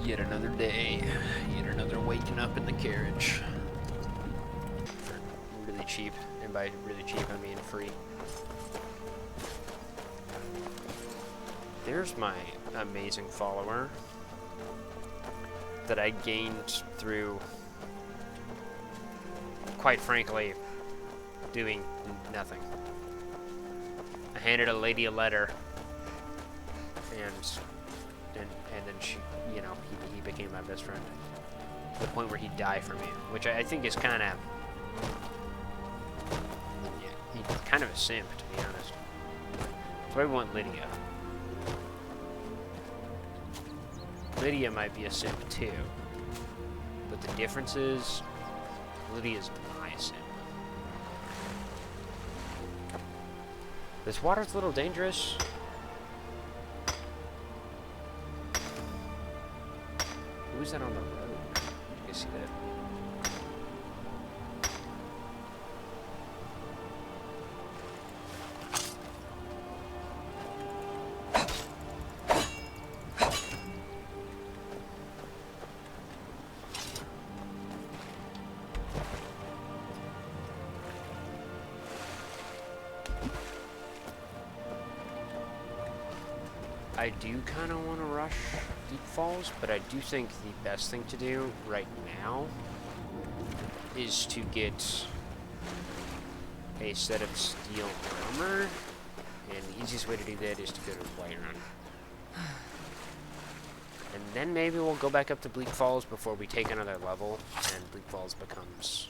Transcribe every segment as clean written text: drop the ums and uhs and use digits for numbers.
Yet another day, yet another waking up in the carriage. For really cheap, and by really cheap I mean free. There's my amazing follower that I gained through, quite frankly, doing nothing. I handed a lady a letter, and then she, you know, he became my best friend. To the point where he'd die for me, which I think is kind of, yeah, he's kind of a simp, to be honest. So I want Lydia. Lydia might be a simp too, but the difference is, Lydia's my simp. This water's a little dangerous. Who's that on the road? You can see that. I do kind of want to rush Deep Falls, but I do think the best thing to do right now is to get a set of steel armor, and the easiest way to do that is to go to Whiterun. And then maybe we'll go back up to Bleak Falls before we take another level, and Bleak Falls becomes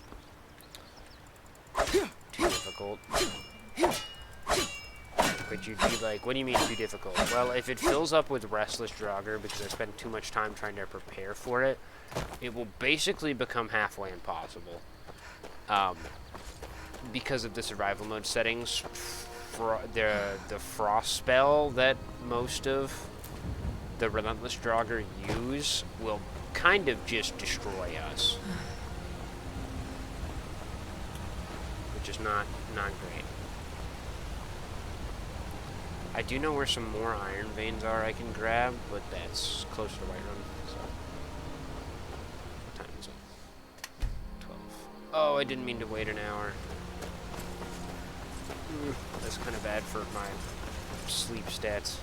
too difficult. But you'd be like, what do you mean too difficult? Well, if it fills up with Restless Draugr because I spent too much time trying to prepare for it, it will basically become halfway impossible. Because of the survival mode settings, the frost spell that most of the Relentless Draugr use will kind of just destroy us. Which is not great. I do know where some more iron veins are I can grab, but that's closer to Whiterun, so. What time is it? 12. Oh, I didn't mean to wait an hour. That's kind of bad for my sleep stats.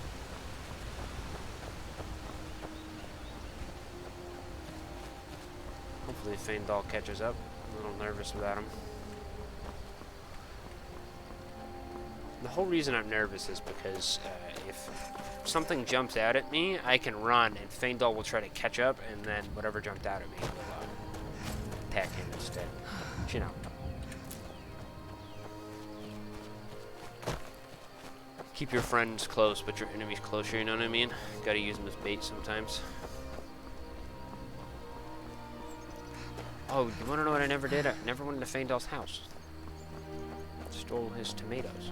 Hopefully Feindal catches up. I'm a little nervous without him. The whole reason I'm nervous is because if something jumps out at me, I can run, and Feindal will try to catch up, and then whatever jumped out at me will attack him instead. But, you know. Keep your friends close, but your enemies closer, you know what I mean? Gotta use them as bait sometimes. Oh, you wanna know what I never did? I never went into Feindal's house. Stole his tomatoes.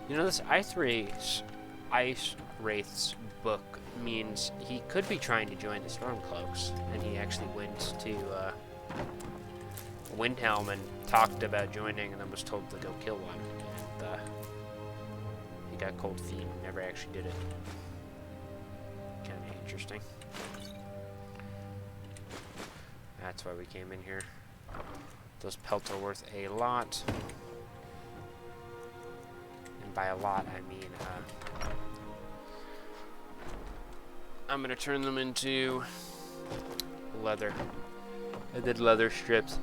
You know, this Ice Wraith's book means he could be trying to join the Stormcloaks, and he actually went to Windhelm and talked about joining, and then was told to go kill one, and he got cold feet and never actually did it. Kind of interesting. That's why we came in here. Those pelts are worth a lot. By a lot, I mean, I'm gonna turn them into leather. I did leather strips.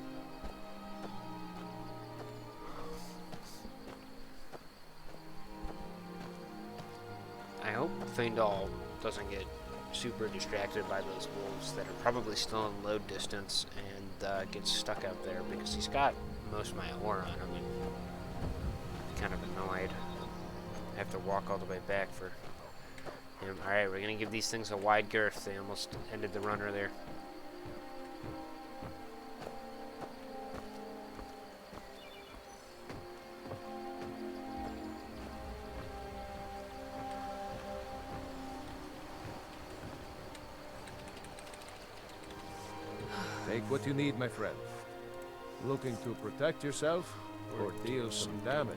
I hope Feindal doesn't get super distracted by those wolves that are probably still in load distance and get stuck out there, because he's got most of my ore on him, and kind of annoyed. I have to walk all the way back for Alright, we're gonna give these things a wide girth. They almost ended the runner there. Take what you need, my friend. Looking to protect yourself or deal some damage?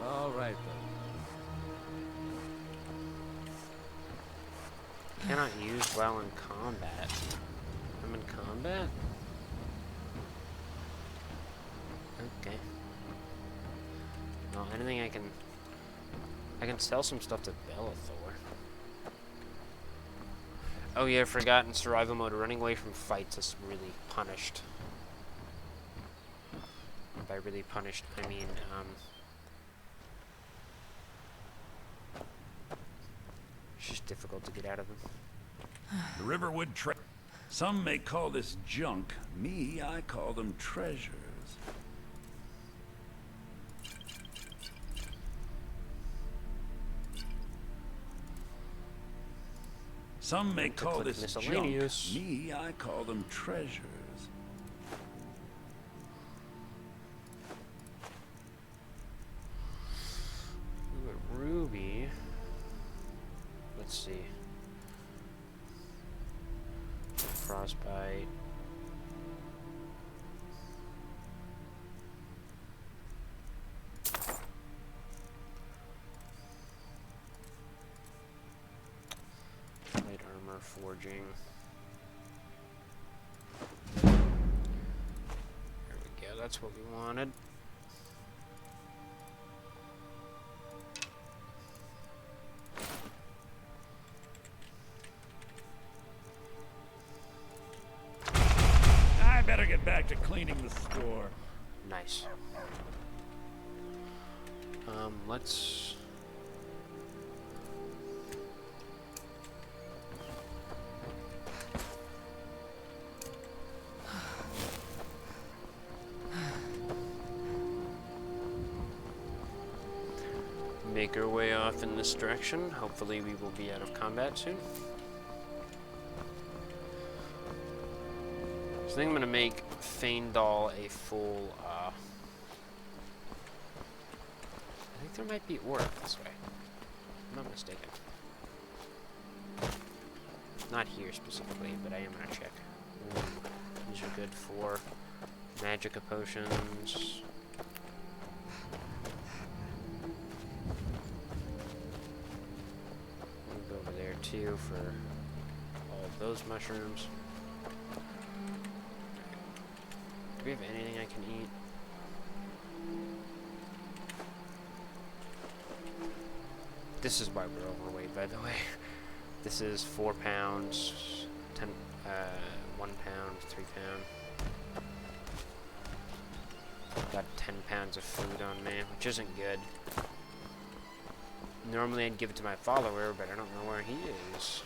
All right, then. Cannot use while in combat. I'm in combat? Okay. No, anything I can sell some stuff to Bellathor. Oh yeah, I forgot in survival mode, running away from fights is really punished. And by really punished, I mean, it's just difficult to get out of them. The Riverwood Some may call this junk. Me, I call them treasures. Some may call this junk. Me, I call them treasures. Ooh, a ruby. Let's see. Frostbite. Light armor forging. There we go, that's what we wanted. I better get back to cleaning the store. Nice. Let's... make our way off in this direction. Hopefully we will be out of combat soon. So I think I'm going to make Feindal a full, I think there might be ore up this way. I'm not mistaken. Not here specifically, but I am going to check. Ooh, these are good for magica potions. We'll go over there too for all of those mushrooms. Do we have anything I can eat? This is why we're overweight, by the way. This is 4 pounds, 1 pound, 3 pound. Got 10 pounds of food on me, which isn't good. Normally I'd give it to my follower, but I don't know where he is.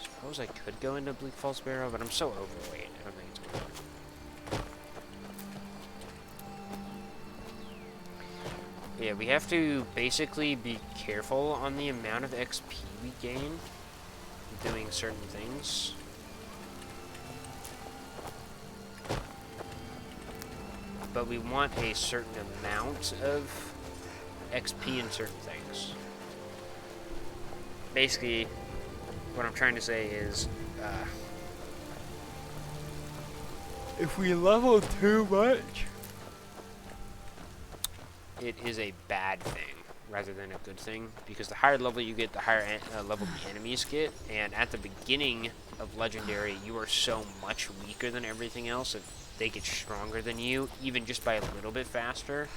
Suppose I could go into Bleak Falls Barrow, but I'm so overweight, I don't think it's worth it. Yeah, we have to basically be careful on the amount of XP we gain doing certain things. But we want a certain amount of XP in certain things. Basically, what I'm trying to say is, if we level too much, it is a bad thing rather than a good thing, because the higher level you get, the higher level the enemies get, and at the beginning of Legendary, you are so much weaker than everything else. If they get stronger than you, even just by a little bit faster,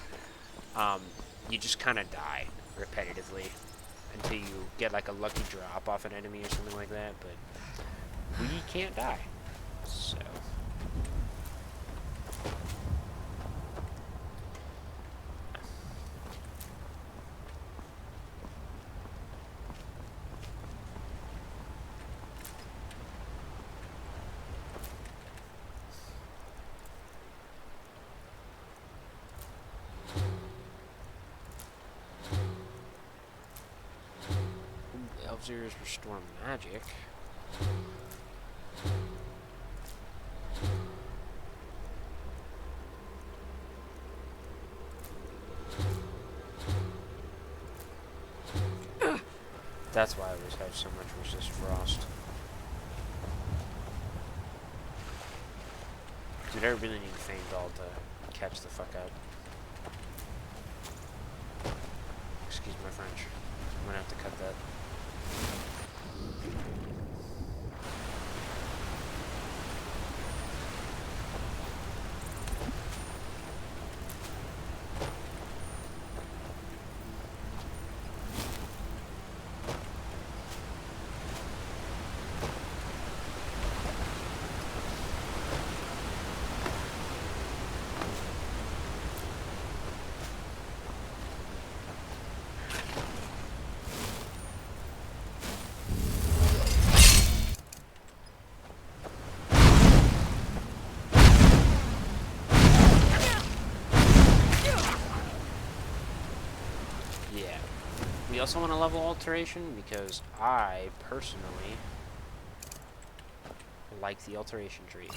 you just kind of die repetitively until you get like a lucky drop off an enemy or something like that, but we can't die, so... Wolves' ears restore magic. That's why I always have so much resist frost. Dude, I really need Feindal to catch the fuck up. Excuse my French. I'm gonna have to cut that. We also want a level alteration because I personally like the alteration tree.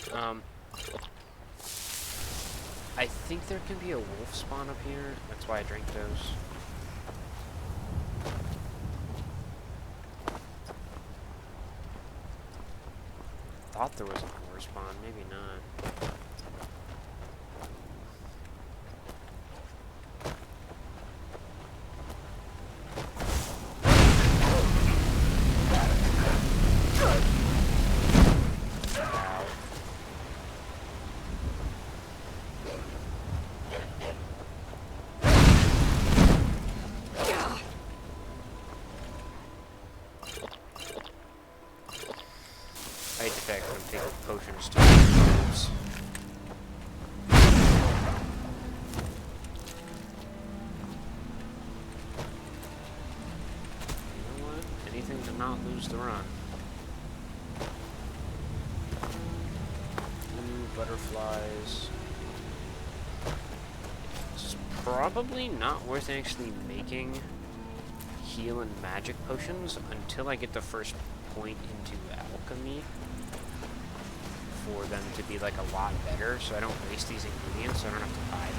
I think there can be a wolf spawn up here. That's why I drank those. Thought there was a boar spawn, maybe not. I hate the fact that I'm taking potions to wolves. You know what? Anything to not lose the run. Blue butterflies. It's probably not worth actually making heal and magic potions until I get the first point into alchemy for them to be like a lot better, so I don't waste these ingredients, so I don't have to buy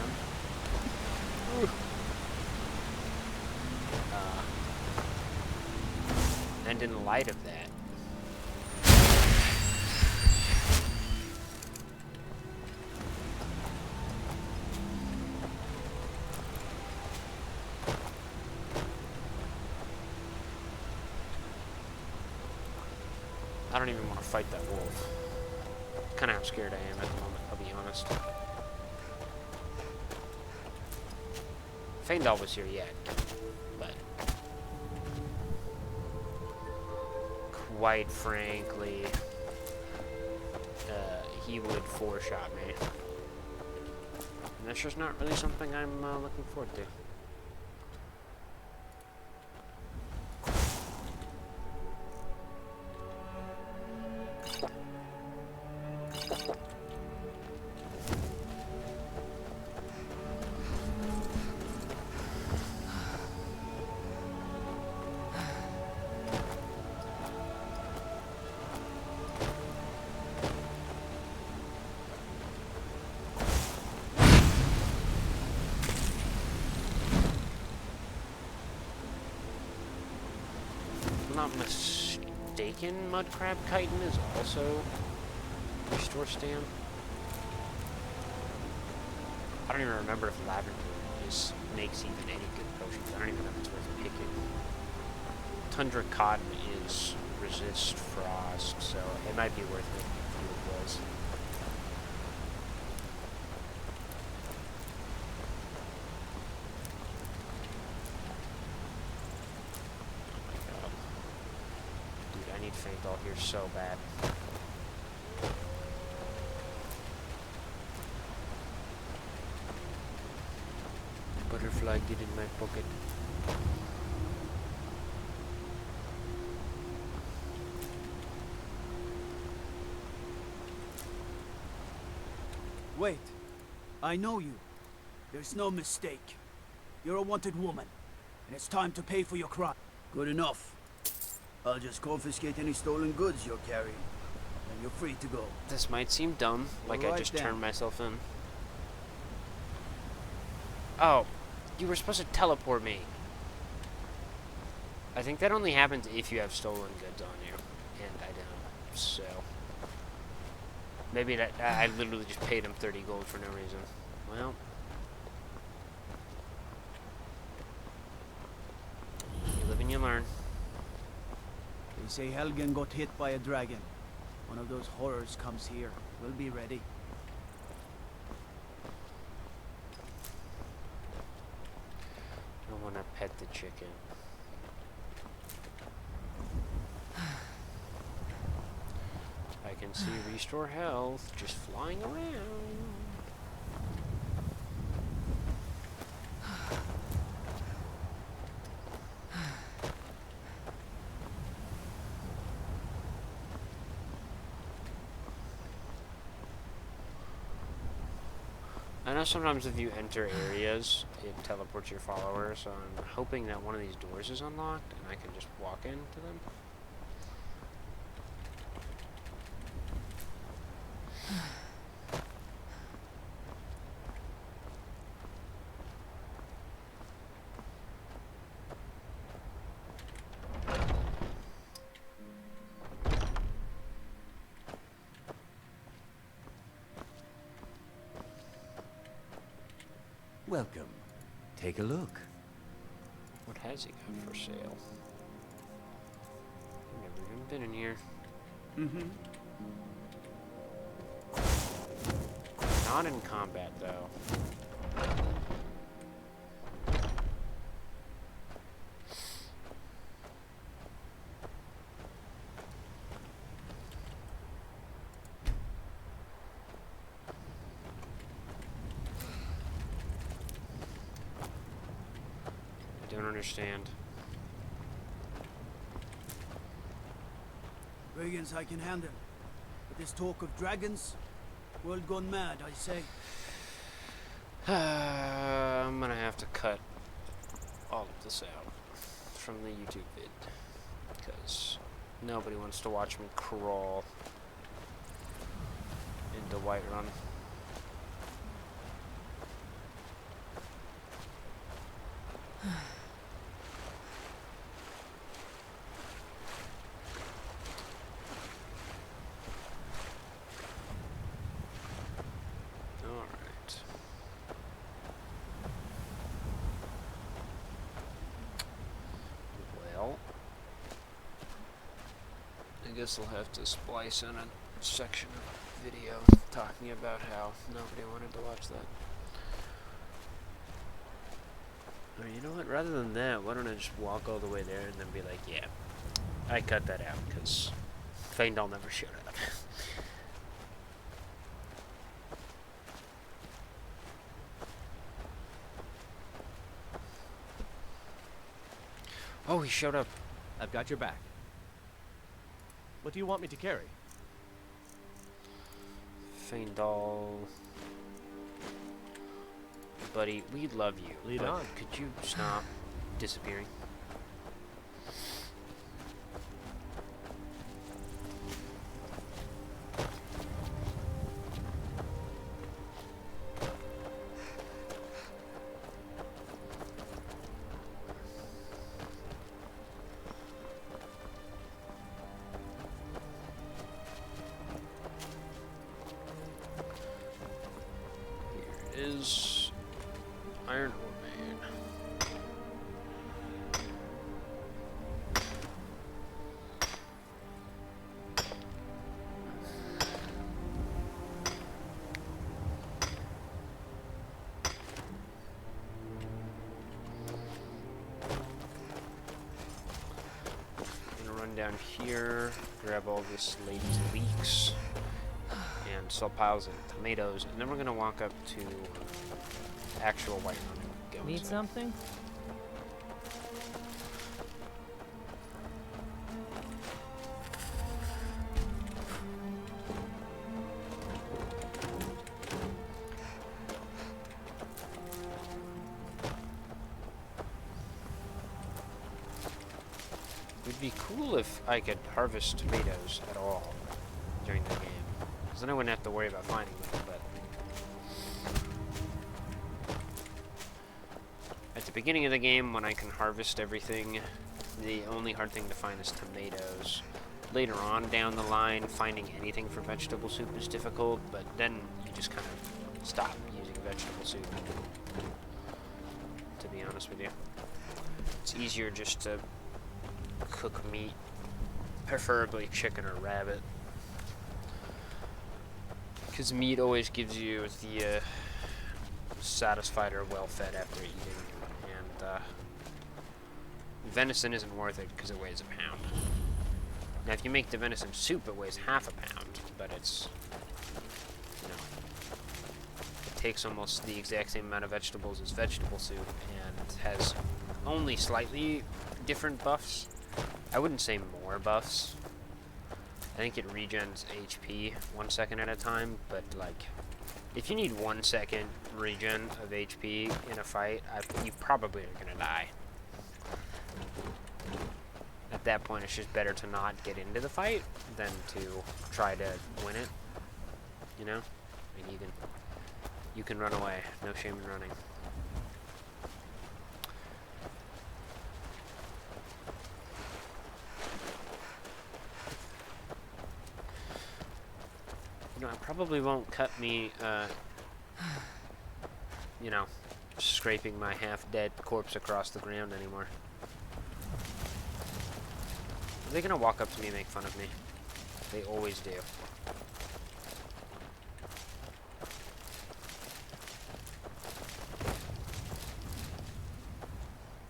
them. And in light of that, I don't even want to fight that wolf. Kind of how scared I am at the moment, I'll be honest. Feindal was here yet, but quite frankly, he would four-shot me. And that's just not really something I'm looking forward to. If I'm not mistaken, Mud Crab Chitin is also restore stam. I don't even remember if Lavender makes even any good potions. I don't even know if it's worth picking. Tundra Cotton is resist frost, so it might be worth it if it was. Feindal here so bad. Butterfly, get in my pocket. Wait. I know you. There's no mistake. You're a wanted woman, and it's time to pay for your crime. Good enough. I'll just confiscate any stolen goods you're carrying, and you're free to go. This might seem dumb, like I Alright just then. turned myself in. Oh, you were supposed to teleport me. I think that only happens if you have stolen goods on you, and I don't, so... Maybe that I literally just paid him 30 gold for no reason. Well... You live and you learn. They say Helgen got hit by a dragon. One of those horrors comes here. We'll be ready. I want to pet the chicken. I can see restore health just flying around. I know sometimes if you enter areas, it teleports your followers, so I'm hoping that one of these doors is unlocked and I can just walk into them. Welcome. Take a look. What has he got for sale? I've never even been in here. Not in combat, though. I don't understand. Brigands I can handle. But this talk of dragons, world gone mad, I say. I'm gonna have to cut all of this out from the YouTube vid because nobody wants to watch me crawl into Whiterun. I guess I'll have to splice in a section of video talking about how nobody wanted to watch that. Or you know what, rather than that, why don't I just walk all the way there and then be like, yeah, I cut that out because Feindal never showed up. Oh, he showed up. I've got your back. What do you want me to carry? Feindal. Buddy, we love you. Lead but on. Could you stop disappearing? Is Iron Ore Main. I'm gonna run down here, grab all this lady's leeks, and sell piles of tomatoes, and then we're gonna walk up to actual White Run and go Need inside. something? We It'd be cool if I could harvest tomatoes at all during the game. Because then I wouldn't have to worry about finding them, but... At the beginning of the game, when I can harvest everything, the only hard thing to find is tomatoes. Later on down the line, finding anything for vegetable soup is difficult, but then you just kind of stop using vegetable soup, to be honest with you. It's easier just to cook meat, preferably chicken or rabbit, because meat always gives you the satisfied or well-fed after eating, and venison isn't worth it because it weighs a pound. Now, if you make the venison soup, it weighs half a pound, but it's, you know, it takes almost the exact same amount of vegetables as vegetable soup, and has only slightly different buffs. I wouldn't say more buffs. I think it regens HP 1 second at a time, but, like, if you need 1 second regen of HP in a fight, you probably are gonna die. At that point, it's just better to not get into the fight than to try to win it. You know? I mean, you can run away. No shame in running. You know, it probably won't cut me, you know, scraping my half-dead corpse across the ground anymore. Are they gonna walk up to me and make fun of me? They always do.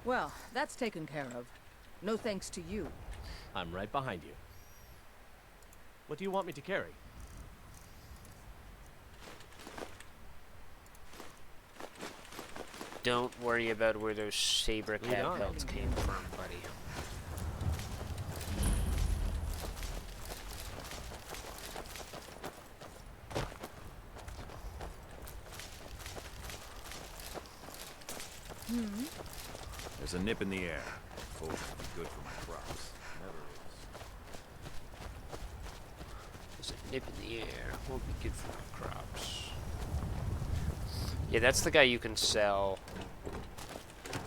Well, that's taken care of. No thanks to you. I'm right behind you. What do you want me to carry? Don't worry about where those saber cat pelts came from, buddy. There's a nip in the air. Supposed to be good for my crops. Never is. There's a nip in the air. Won't be good for my crops. Yeah, that's the guy you can sell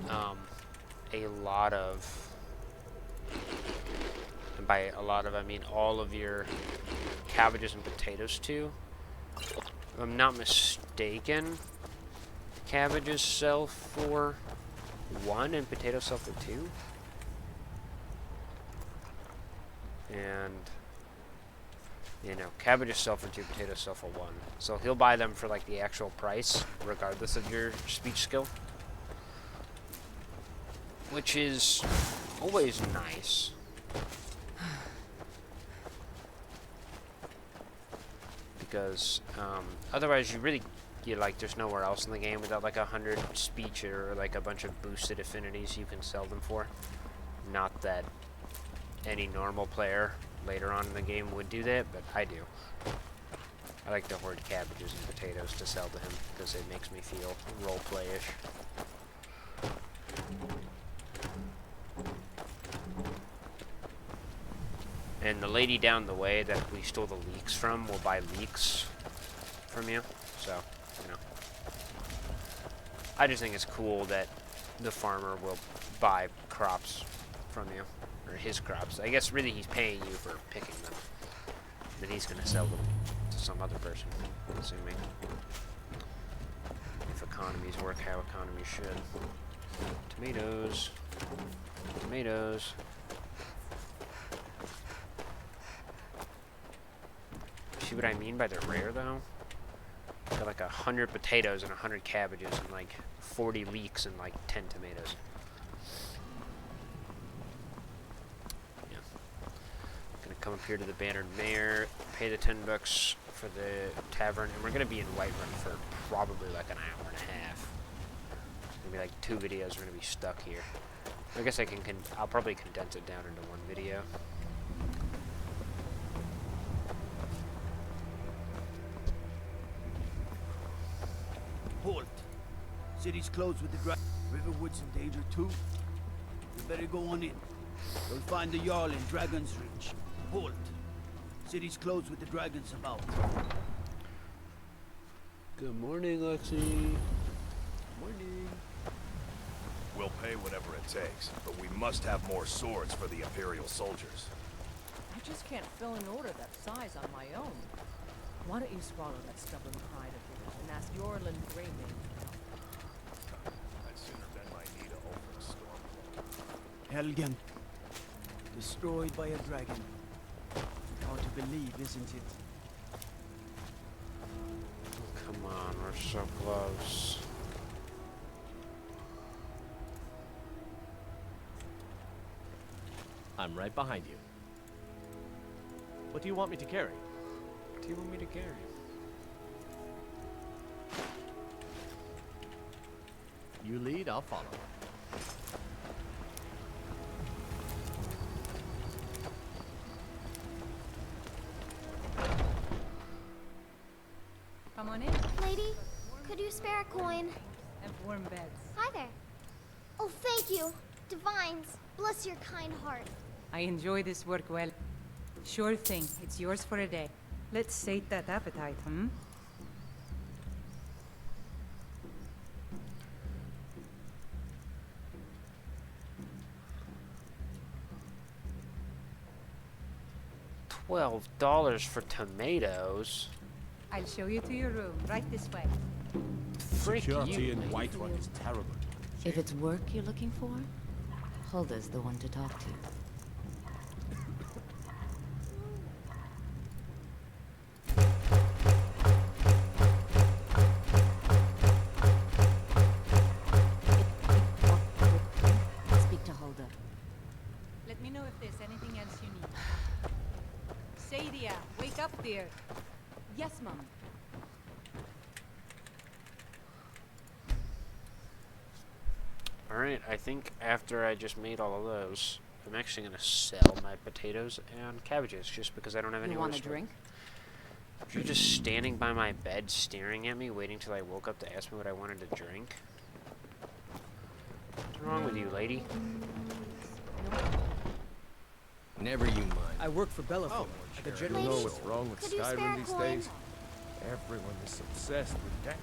a lot of, and by a lot of I mean all of your cabbages and potatoes to. If I'm not mistaken, cabbages sell for 1 and potatoes sell for 2. And, you know, cabbages sell for 2, potatoes sell for 1. So he'll buy them for, like, the actual price, regardless of your speech skill. Which is always nice. Because, otherwise there's nowhere else in the game without, like, 100 speech or, like, a bunch of boosted affinities you can sell them for. Not that any normal player later on in the game would do that, but I do. I like to hoard cabbages and potatoes to sell to him because it makes me feel roleplay-ish. And the lady down the way that we stole the leeks from will buy leeks from you, so, you know. I just think it's cool that the farmer will buy crops from you. Or his crops. I guess really he's paying you for picking them. Then he's gonna sell them to some other person, I'm assuming. If economies work how economies should. Tomatoes. Tomatoes. See what I mean by they're rare though? Got like 100 potatoes and 100 cabbages and like 40 leeks and like 10 tomatoes. Come up here to the Bannered Mare, pay the $10 for the tavern, and we're gonna be in Whiterun for probably like an hour and a half. Maybe like 2 videos. We're gonna be stuck here. I guess I'll probably condense it down into 1 video. Halt! City's closed with the Riverwood's in danger too. You better go on in. You'll find the Jarl in Dragon's Reach. Halt. City's closed with the dragons about. Good morning, Lexi. Morning. We'll pay whatever it takes, but we must have more swords for the Imperial soldiers. I just can't fill an order that size on my own. Why don't you swallow that stubborn pride of yours and ask Yorlin Greymane for help? I'd sooner bend my knee to Ulfric's storm. Helgen. Destroyed by a dragon. Hard to believe, isn't it? Come on, we're so close. I'm right behind you. What do you want me to carry? What do you want me to carry? You lead, I'll follow. Come on in. Lady, could you spare a coin? And warm beds. Hi there. Oh, thank you. Divines, bless your kind heart. I enjoy this work well. Sure thing. It's yours for a day. Let's sate that appetite, hmm? $12 for tomatoes. I'll show you to your room, right this way. Freak Security you, in lady. Whiterun is terrible. If it's work you're looking for, Hulda's the one to talk to. Speak to Hulda. Let me know if there's anything else you need. Sadia, wake up, dear. Yes, Mum. Alright, I think after I just made all of those, I'm actually going to sell my potatoes and cabbages just because I don't have You anywhere want to a store them. drink? You're just standing by my bed staring at me, waiting till I woke up to ask me what I wanted to drink. What's wrong with you, lady? Never you mind. I work for Bellaforge. The You general. know Lady, what's wrong with could you spare Skyrim a these coin? days? Everyone is obsessed with death.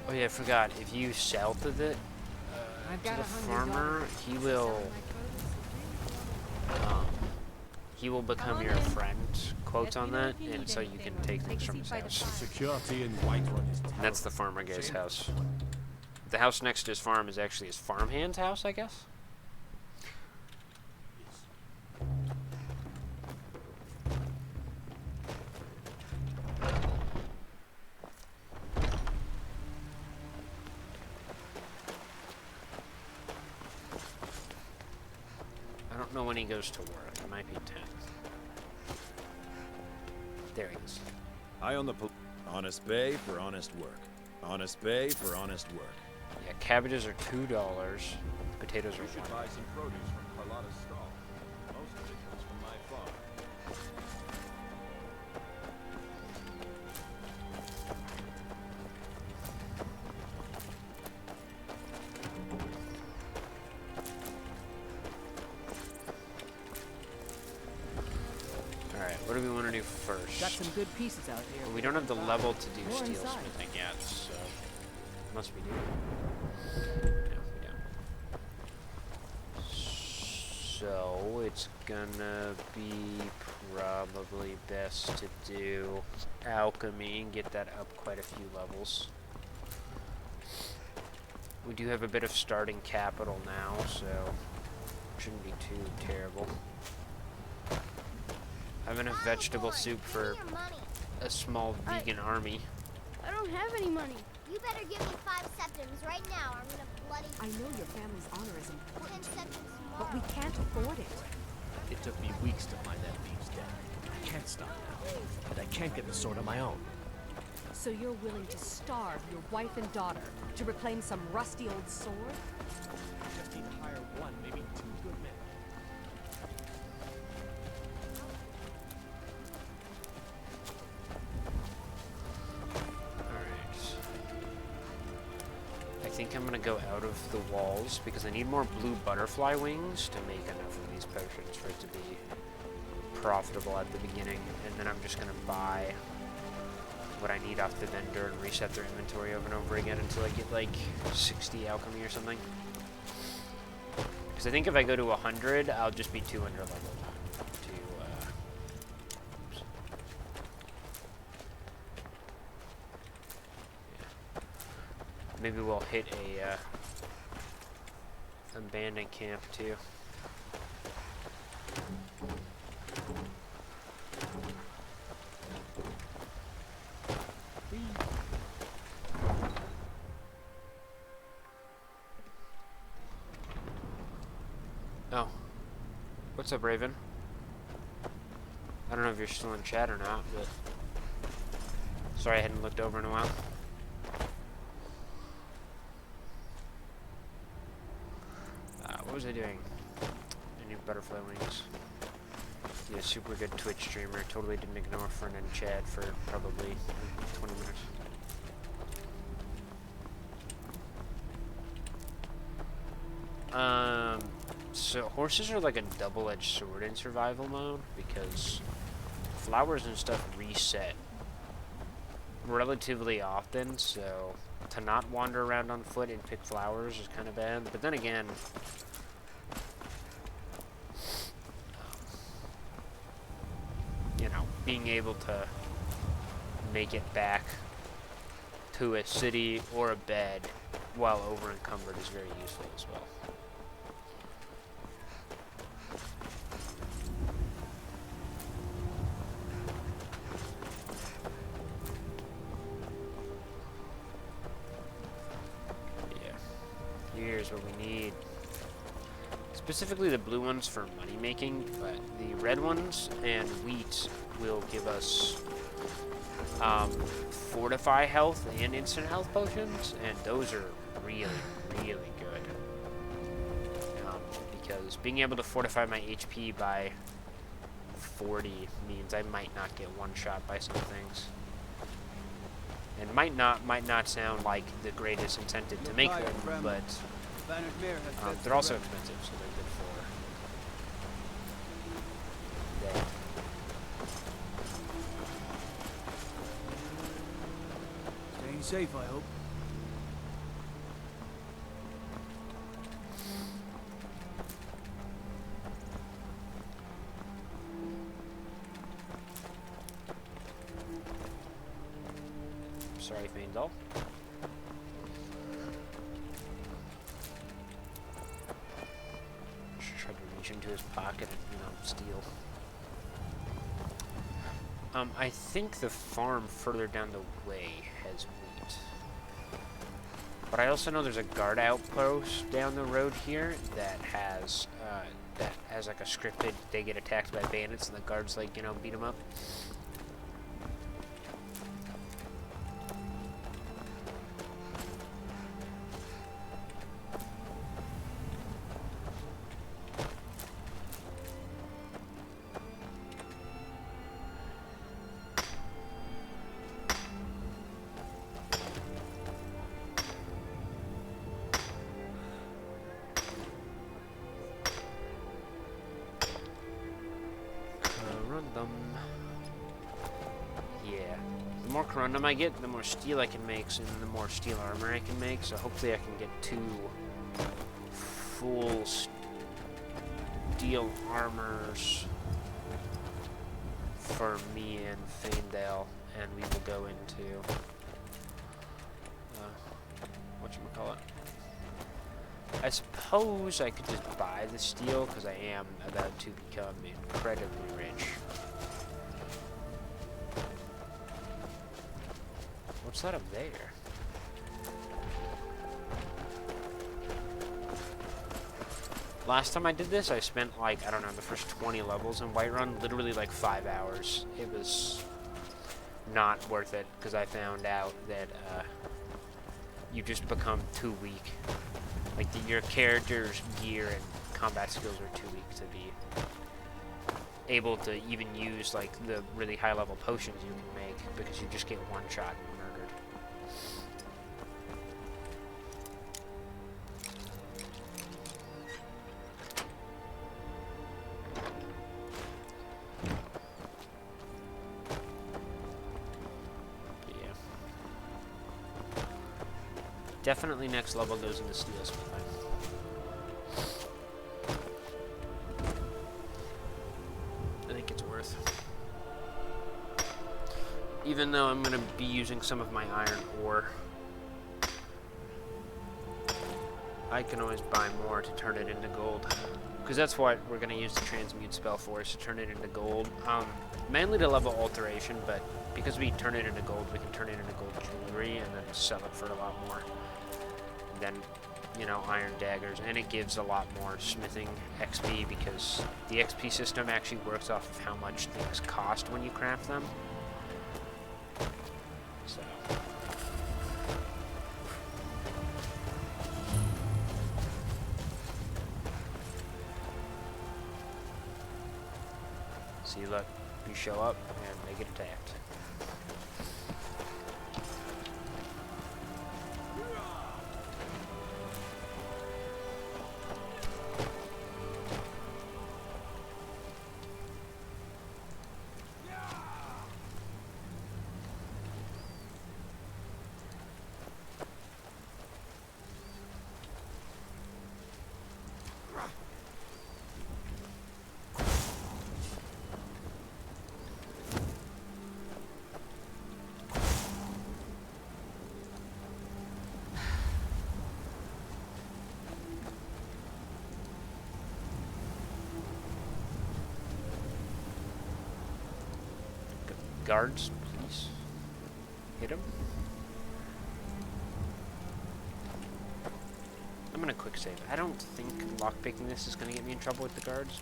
Oh yeah, I forgot. If you sell to the I've to got the a hungry farmer, dog. he Is will selling my produce? he will become on your in. friend. Quotes Let on me know that, if you and need so you anything. can take Take things a from seat his by the house. fire. Security in Whiterun is terrible. And that's the farmer guy's Shame. house. The house next to his farm is actually his farmhand's house, I guess. I don't know when he goes to work. It might be 10. There he is. I own the honest bay for honest work. Honest bay for honest work. Yeah, cabbages are $2. Potatoes are should 1. buy some produce from Carlotta's stall. Most of it comes from my farm. Alright, what do we want to do first? Got some good pieces out here. Well, we don't have the level to do More steel inside. smithing yet, so must be do. Yeah, we don't. So it's gonna be probably best to do alchemy and get that up quite a few levels. We do have a bit of starting capital now, so shouldn't be too terrible. I have enough vegetable soup for Give me your money. a small vegan army. I don't have any money. You better give me 5 septims right now, or I'm gonna bloody I know your family's honor is important, 10 septims but tomorrow. we can't afford it. It took me weeks to find that thief's den. I can't stop now. And I can't get the sword on my own. So you're willing to starve your wife and daughter to reclaim some rusty old sword? I just need to hire one, maybe two good men. think I'm gonna go out of the walls because I need more blue butterfly wings to make enough of these potions for it to be profitable at the beginning, and then I'm just gonna buy what I need off the vendor and reset their inventory over and over again until I get like 60 alchemy or something. Because I think if I go to 100, I'll just be too under leveled to, oops. Yeah. Maybe we'll hit a, abandoned camp too. Oh. What's up, Raven? I don't know if you're still in chat or not, but... Sorry I hadn't looked over in a while. What was I doing? I need butterfly wings. Yeah, super good Twitch streamer. Totally didn't ignore friend and chat for probably 20 minutes. So horses are like a double-edged sword in survival mode because flowers and stuff reset relatively often, so to not wander around on foot and pick flowers is kind of bad. But then again, you know, being able to make it back to a city or a bed while over encumbered is very useful as well. Here's what we need. Specifically the blue ones for money making, but the red ones and wheat will give us fortify health and instant health potions, and those are really, really good. Because being able to fortify my HP by 40 means I might not get one shot by some things. And might not sound like the greatest incentive to make them, but they're also expensive, so they're good for that. Staying safe, I hope. Sorry, Faendal. Just tried to reach into his pocket and, you know, steal. I think the farm further down the way has wheat. But I also know there's a guard outpost down the road here that has like a scripted, they get attacked by bandits and the guards, like, you know, beat them up. Corundum I get, the more steel I can make, and the more steel armor I can make, so hopefully I can get 2 full steel armors for me and Faendal, and we will go into whatchamacallit. I suppose I could just buy the steel, because I am about to become incredibly rich. What's that up there? Last time I did this, I spent, like, I don't know, the first 20 levels in Whiterun, literally like 5 hours. It was not worth it, because I found out that you just become too weak. Like, your character's gear and combat skills are too weak to be able to even use, like, the really high-level potions you can make, because you just get one shot and murdered. Definitely next level goes into steel smithing. I think it's worth. Even though I'm going to be using some of my iron ore, I can always buy more to turn it into gold. Because that's what we're going to use the transmute spell for, is to turn it into gold. Mainly to level alteration, but because we turn it into gold, we can turn it into gold jewelry and then sell it for a lot more than, you know, iron daggers. And it gives a lot more smithing XP because the XP system actually works off of how much things cost when you craft them. See, look, you show up and they get attacked. Guards, please. Hit him. I'm gonna quick save. I don't think lockpicking this is gonna get me in trouble with the guards.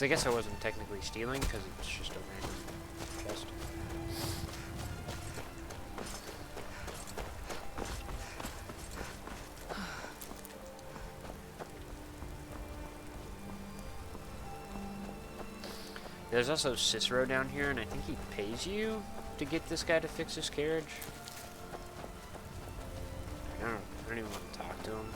I guess I wasn't technically stealing because it's just a random chest. There's also Cicero down here, and I think he pays you to get this guy to fix his carriage. I don't even want to talk to him.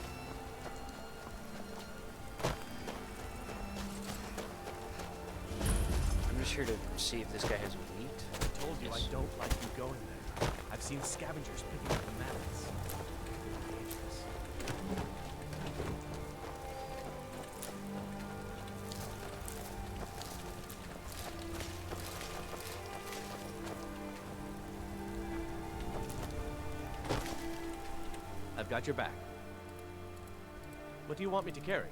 Here to see if this guy has wheat. I told you I don't like you going there. I've seen scavengers picking up the mallets. Dangerous. I've got your back. What do you want me to carry?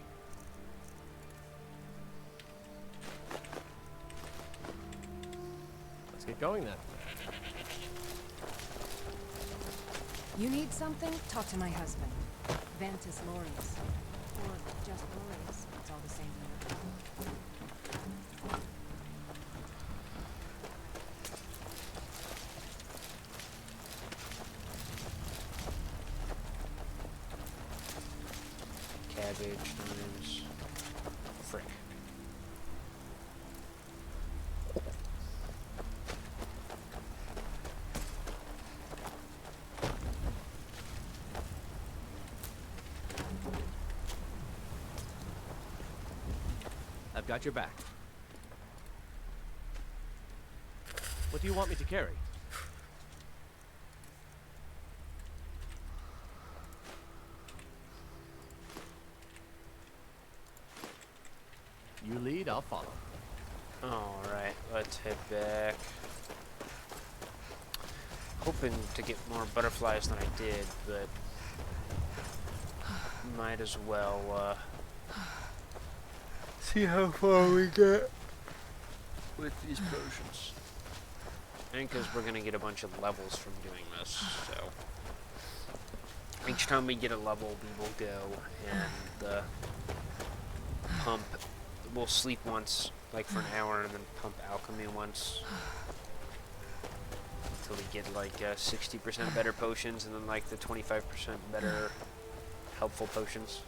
Get going then. You need something? Talk to my husband. Vantis Lorius. Or just Lorius. It's all the same thing. Cabbage, onions, frick. I've got your back. What do you want me to carry? You lead, I'll follow. Alright, let's head back. Hoping to get more butterflies than I did, but might as well see how far we get with these potions. I think because we're going to get a bunch of levels from doing this, so each time we get a level we will go and pump, we'll sleep once, like for an hour, and then pump alchemy once until we get like 60% better potions and then like the 25% better helpful potions.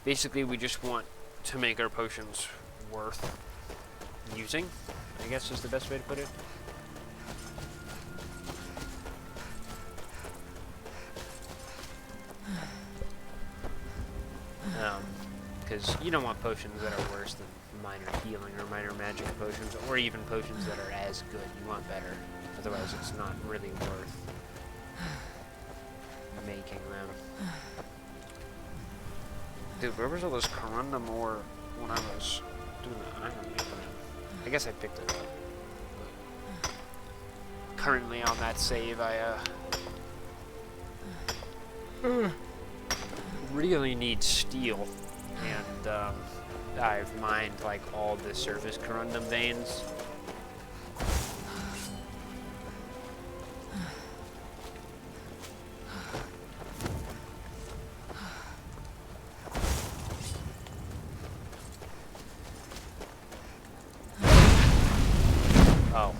Basically, we just want to make our potions worth using, I guess is the best way to put it. Because you don't want potions that are worse than minor healing or minor magic potions, or even potions that are as good. You want better. Otherwise, it's not really worth making them. Dude, where was all this corundum ore when I was doing the iron making? I guess I picked it up. Currently on that save, I really need steel, and I've mined like all the surface corundum veins. Oh.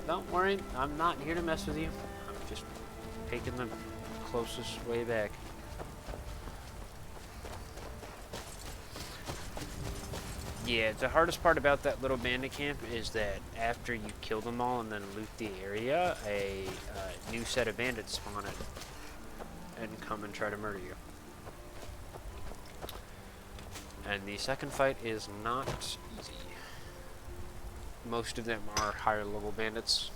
Don't worry, I'm not here to mess with you. I'm just taking the closest way back. Yeah, the hardest part about that little bandit camp is that after you kill them all and then loot the area, a new set of bandits spawn it and come and try to murder you. And the second fight is not easy. Most of them are higher level bandits.